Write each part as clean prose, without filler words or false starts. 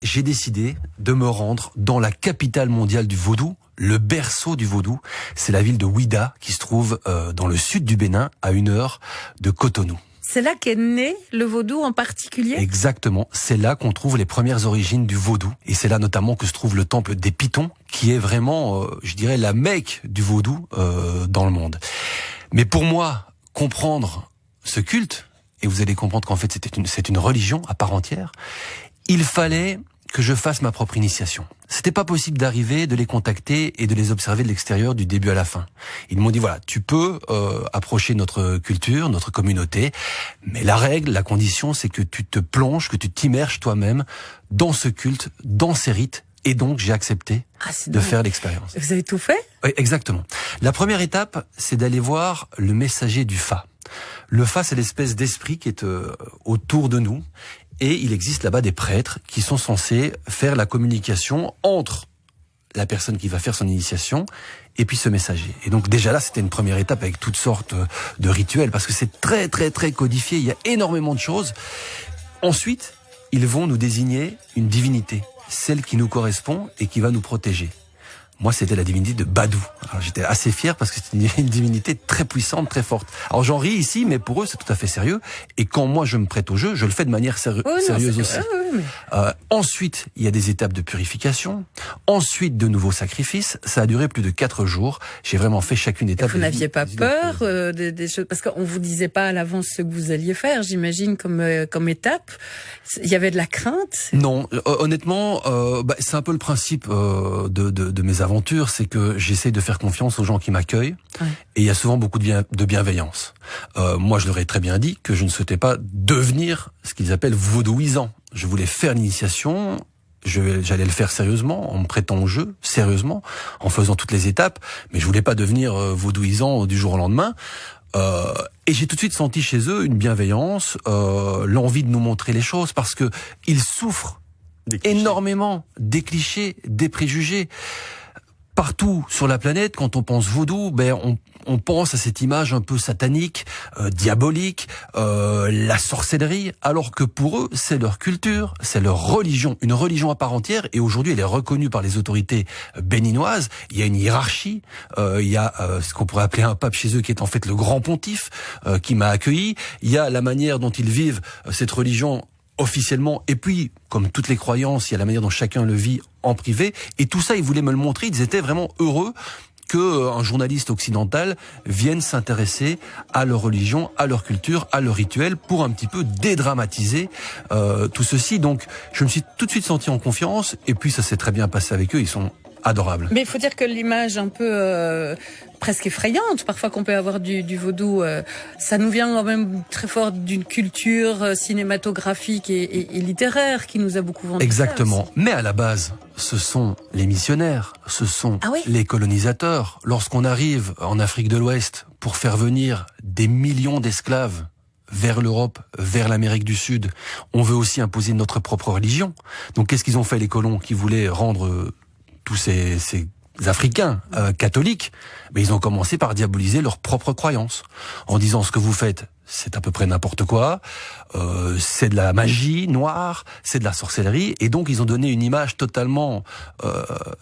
j'ai décidé de me rendre dans la capitale mondiale du vaudou, le berceau du vaudou. C'est la ville de Ouidah qui se trouve dans le sud du Bénin, à 1 heure de Cotonou. C'est là qu'est né le vaudou en particulier ? Exactement, c'est là qu'on trouve les premières origines du vaudou. Et c'est là notamment que se trouve le temple des Pitons, qui est vraiment, je dirais, la Mecque du vaudou dans le monde. Mais pour moi, comprendre ce culte, et vous allez comprendre qu'en fait c'est une religion à part entière, il fallait que je fasse ma propre initiation. C'était pas possible d'arriver, de les contacter et de les observer de l'extérieur du début à la fin. Ils m'ont dit voilà, tu peux approcher notre culture, notre communauté, mais la règle, la condition, c'est que tu te plonges, que tu t'immerges toi-même dans ce culte, dans ces rites. Et donc j'ai accepté de faire l'expérience. Vous avez tout fait ? Oui, exactement. La première étape, c'est d'aller voir le messager du Fa. Le Fa, c'est l'espèce d'esprit qui est autour de nous. Et il existe là-bas des prêtres qui sont censés faire la communication entre la personne qui va faire son initiation et puis ce messager. Et donc déjà là, c'était une première étape avec toutes sortes de rituels parce que c'est très très très codifié, il y a énormément de choses. Ensuite, ils vont nous désigner une divinité, celle qui nous correspond et qui va nous protéger. Moi, c'était la divinité de Badou. Alors, j'étais assez fier parce que c'était une divinité très puissante, très forte. Alors, j'en ris ici, mais pour eux, c'est tout à fait sérieux. Et quand moi, je me prête au jeu, je le fais de manière sérieuse aussi. Ensuite, il y a des étapes de purification. Ensuite, de nouveaux sacrifices. Ça a duré plus de 4 jours. J'ai vraiment fait chacune étape. Vous n'aviez pas peur des choses? Parce qu'on vous disait pas à l'avance ce que vous alliez faire, j'imagine, comme étape. Il y avait de la crainte? Non, honnêtement, c'est un peu le principe de mes aventures, c'est que j'essaie de faire confiance aux gens qui m'accueillent, et il y a souvent beaucoup de bienveillance. Moi, je leur ai très bien dit que je ne souhaitais pas devenir ce qu'ils appellent vaudouisant. Je voulais faire l'initiation, j'allais le faire sérieusement, en me prêtant au jeu, sérieusement, en faisant toutes les étapes, mais je voulais pas devenir vaudouisant du jour au lendemain. Et j'ai tout de suite senti chez eux une bienveillance, l'envie de nous montrer les choses, parce que ils souffrent énormément des clichés, des préjugés. Partout sur la planète, quand on pense vaudou, on pense à cette image un peu satanique, diabolique, la sorcellerie, alors que pour eux, c'est leur culture, c'est leur religion, une religion à part entière, et aujourd'hui, elle est reconnue par les autorités béninoises. Il y a une hiérarchie, il y a ce qu'on pourrait appeler un pape chez eux, qui est en fait le grand pontife, qui m'a accueilli. Il y a la manière dont ils vivent cette religion officiellement, et puis, comme toutes les croyances, il y a la manière dont chacun le vit en privé, et tout ça, ils voulaient me le montrer, ils étaient vraiment heureux qu'un journaliste occidental vienne s'intéresser à leur religion, à leur culture, à leur rituel, pour un petit peu dédramatiser tout ceci. Donc, je me suis tout de suite senti en confiance, et puis ça s'est très bien passé avec eux, ils sont adorables. Mais il faut dire que l'image un peu presque effrayante parfois qu'on peut avoir du vaudou, ça nous vient quand même très fort d'une culture cinématographique et littéraire qui nous a beaucoup vendu. Exactement. Mais à la base, ce sont les missionnaires, ce sont les colonisateurs. Lorsqu'on arrive en Afrique de l'Ouest pour faire venir des millions d'esclaves vers l'Europe, vers l'Amérique du Sud, on veut aussi imposer notre propre religion. Donc qu'est-ce qu'ils ont fait les colons qui voulaient rendre tous ces Africains catholiques? Mais ils ont commencé par diaboliser leurs propres croyances, en disant ce que vous faites, c'est à peu près n'importe quoi, c'est de la magie noire, c'est de la sorcellerie, et donc ils ont donné une image totalement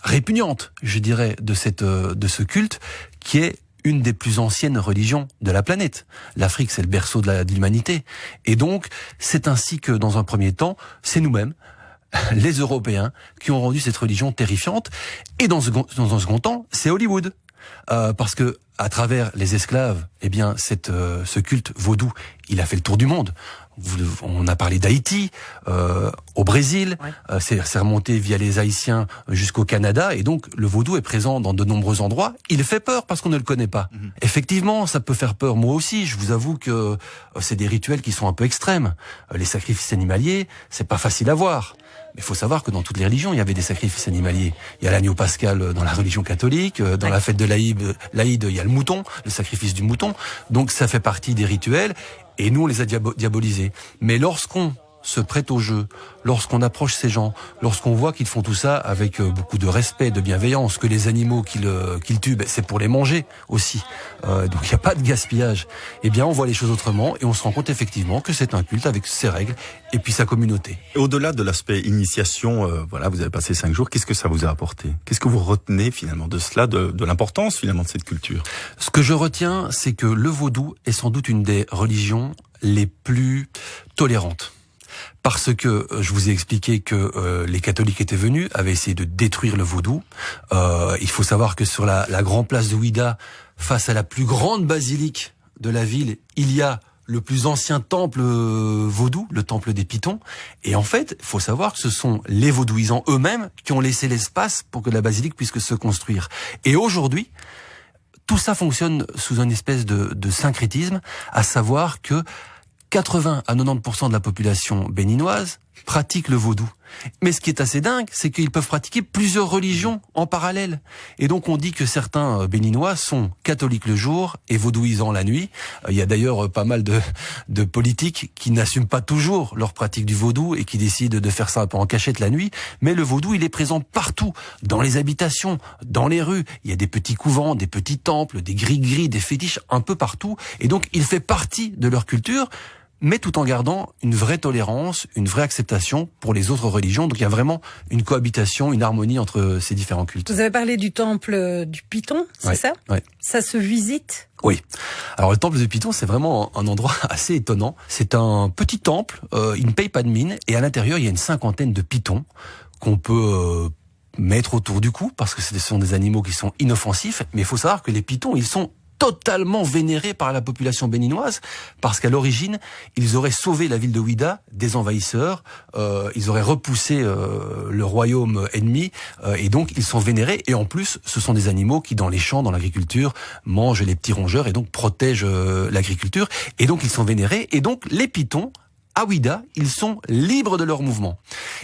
répugnante, je dirais, de ce culte qui est une des plus anciennes religions de la planète. L'Afrique, c'est le berceau de l'humanité, et donc c'est ainsi que dans un premier temps, c'est nous-mêmes, les Européens, qui ont rendu cette religion terrifiante. Et dans un second temps, c'est Hollywood. Parce que, à travers les esclaves, ce culte vaudou, il a fait le tour du monde. On a parlé d'Haïti, au Brésil, c'est remonté via les Haïtiens jusqu'au Canada, et donc le vaudou est présent dans de nombreux endroits. Il fait peur parce qu'on ne le connaît pas. Effectivement, ça peut faire peur. Moi aussi, je vous avoue que c'est des rituels qui sont un peu extrêmes. Les sacrifices animaliers, c'est pas facile à voir. Mais il faut savoir que dans toutes les religions, il y avait des sacrifices animaliers. Il y a l'agneau pascal dans la religion catholique, dans la fête de l'Aïd, il y a le mouton, le sacrifice du mouton. Donc ça fait partie des rituels, et nous on les a diabolisés. Mais lorsqu'on se prête au jeu, lorsqu'on approche ces gens, lorsqu'on voit qu'ils font tout ça avec beaucoup de respect, de bienveillance, que les animaux qu'ils tuent, c'est pour les manger aussi. Donc il n'y a pas de gaspillage. Eh bien, on voit les choses autrement et on se rend compte effectivement que c'est un culte avec ses règles et puis sa communauté. Et au-delà de l'aspect initiation, voilà, vous avez passé 5 jours, qu'est-ce que ça vous a apporté? Qu'est-ce que vous retenez finalement de cela, de l'importance finalement de cette culture? Ce que je retiens, c'est que le vaudou est sans doute une des religions les plus tolérantes. Parce que je vous ai expliqué que les catholiques étaient venus, avaient essayé de détruire le vaudou. Il faut savoir que sur la grande place de Ouidah, face à la plus grande basilique de la ville, il y a le plus ancien temple vaudou, le temple des Pitons. Et en fait, il faut savoir que ce sont les vaudouisants eux-mêmes qui ont laissé l'espace pour que la basilique puisse se construire. Et aujourd'hui, tout ça fonctionne sous une espèce de syncrétisme, à savoir que 80 à 90% de la population béninoise pratique le vaudou. Mais ce qui est assez dingue, c'est qu'ils peuvent pratiquer plusieurs religions en parallèle. Et donc on dit que certains béninois sont catholiques le jour et vaudouisants la nuit. Il y a d'ailleurs pas mal de politiques qui n'assument pas toujours leur pratique du vaudou et qui décident de faire ça un peu en cachette la nuit. Mais le vaudou, il est présent partout, dans les habitations, dans les rues. Il y a des petits couvents, des petits temples, des gris-gris, des fétiches un peu partout. Et donc il fait partie de leur culture, mais tout en gardant une vraie tolérance, une vraie acceptation pour les autres religions. Donc il y a vraiment une cohabitation, une harmonie entre ces différents cultes. Vous avez parlé du temple du Piton, c'est ça? Ouais. Ça se visite? Oui. Alors le temple de Piton, c'est vraiment un endroit assez étonnant. C'est un petit temple, il ne paye pas de mine, et à l'intérieur, il y a une 50aine de pitons qu'on peut mettre autour du cou, parce que ce sont des animaux qui sont inoffensifs. Mais il faut savoir que les pitons, ils sont totalement vénérés par la population béninoise, parce qu'à l'origine, ils auraient sauvé la ville de Ouidah des envahisseurs, ils auraient repoussé le royaume ennemi, et donc ils sont vénérés, et en plus, ce sont des animaux qui, dans les champs, dans l'agriculture, mangent les petits rongeurs, et donc protègent l'agriculture, et donc ils sont vénérés, et donc les pitons, à Ouidah, ils sont libres de leur mouvement.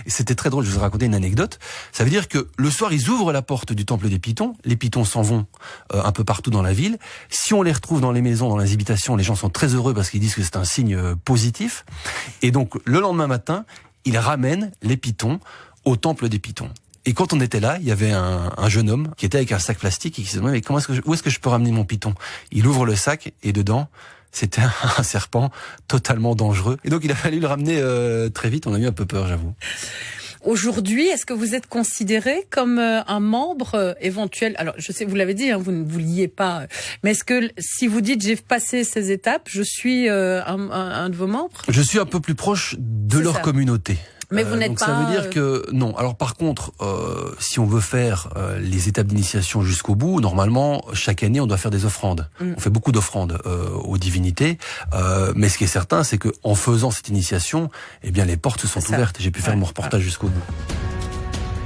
Et c'était très drôle, je vous ai raconté une anecdote. Ça veut dire que le soir, ils ouvrent la porte du temple des pitons. Les pitons s'en vont un peu partout dans la ville. Si on les retrouve dans les maisons, dans les habitations, les gens sont très heureux parce qu'ils disent que c'est un signe positif. Et donc, le lendemain matin, ils ramènent les pitons au temple des pitons. Et quand on était là, il y avait un jeune homme qui était avec un sac plastique et qui se demandait mais où est-ce que je peux ramener mon piton? Il ouvre le sac et dedans, c'était un serpent totalement dangereux. Et donc il a fallu le ramener très vite, on a eu un peu peur, j'avoue. Aujourd'hui, est-ce que vous êtes considéré comme un membre éventuel? Alors, je sais, vous l'avez dit, hein, vous ne vous liez pas. Mais est-ce que si vous dites j'ai passé ces étapes, je suis un de vos membres? Je suis un peu plus proche de leur communauté. Mais vous n'êtes donc pas... ça veut dire que non. Alors par contre, si on veut faire les étapes d'initiation jusqu'au bout, normalement chaque année on doit faire des offrandes. On fait beaucoup d'offrandes aux divinités. Mais ce qui est certain, c'est que en faisant cette initiation, eh bien les portes se sont ouvertes. J'ai pu faire mon reportage jusqu'au bout.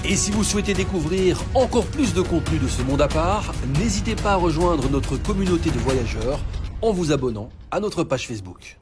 Et si vous souhaitez découvrir encore plus de contenu de ce monde à part, n'hésitez pas à rejoindre notre communauté de voyageurs en vous abonnant à notre page Facebook.